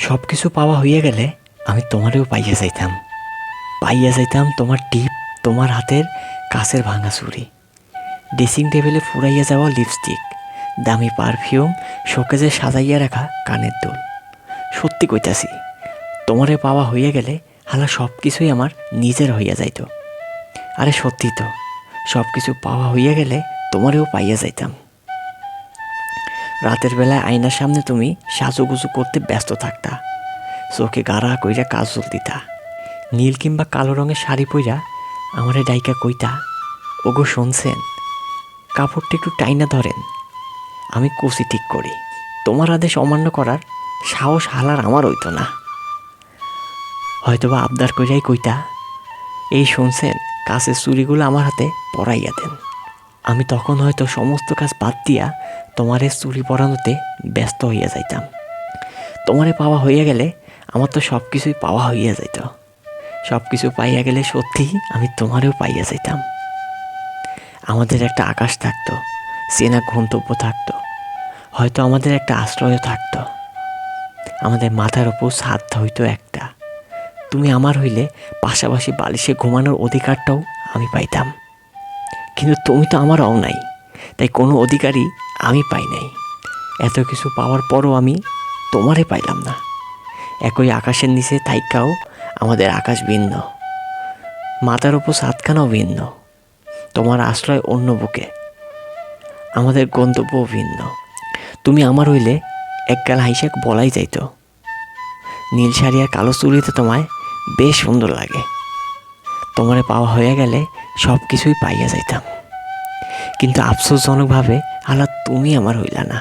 সব কিছু পাওয়া হইয়া গেলে আমি তোমারেও পাইয়া যাইতাম তোমার টিপ, তোমার হাতের কাছের ভাঙা চুড়ি, ড্রেসিং টেবিলে ফুরাইয়া যাওয়া লিপস্টিক, দামি পারফিউম, শোকেজে সাজাইয়া রাখা কানের দুল। সত্যি কইতাছি, তোমারে পাওয়া হইয়া গেলে হালা সব কিছুই আমার নিজের হইয়া যাইত। আরে সত্যি তো, সব কিছু পাওয়া হইয়া গেলে তোমারেও পাইয়া যাইতাম। রাতের বেলায় আয়নার সামনে তুমি সাজুগুজু করতে ব্যস্ত থাকতা, চোখে গাড়া কইরা কাজল দিতা, নীল কিংবা কালো রঙের শাড়ি পইরা আমারে ডাইকা কইতা, ওগো শুনছেন, কাপড়টা একটু টাইনা ধরেন, আমি কুচি ঠিক করি। তোমার আদেশ অমান্য করার সাহস হালার আমার হইতো না। হয়তোবা আবদার কইরাই কইতা, এই শুনছেন, কাছের চুড়িগুলো আমার হাতে পরাইয়া দেন। আমি তখন হয়তো সমস্ত কাজ বাদ দিয়া তোমারে চুড়ি পরানোতে ব্যস্ত হইয়া যাইতাম। তোমারে পাওয়া হইয়া গেলে আমার তো সব কিছুই পাওয়া হইয়া যাইত। সব কিছু পাইয়া গেলে সত্যি আমি তোমারেও পাইয়া যাইতাম। আমাদের একটা আকাশ থাকতো, চেনা গন্তব্য থাকতো, হয়তো আমাদের একটা আশ্রয় থাকতো, আমাদের মাথার ওপর ছাদ হইতো একটা। তুমি আমার হইলে পাশাপাশি বালিশে ঘুমানোর অধিকারটাও আমি পাইতাম। কিন্তু তুমি তো আমার হও নাই, তাই কোনো অধিকারই আমি পাই নাই। এত কিছু পাওয়ার পরও আমি তোমারে পাইলাম না। একই আকাশের নিচে থাইকাও আমাদের আকাশ ভিন্ন, মাথার ওপর ছাদখানাও ভিন্ন, তোমার আশ্রয় অন্য বুকে, আমাদের গন্তব্যও ভিন্ন। তুমি আমার হইলে একগাল হাইসাক বলাই যাইত, নীল শাড়ি আর কালো চুড়িতে তোমায় বেশ সুন্দর লাগে। তোমারে পাওয়া হয়ে গেলে সব কিছুই পাইয়া যাইতাম। কিন্তু আফসোসজনকভাবে আল্লাহ তুমি আমার হইলা না।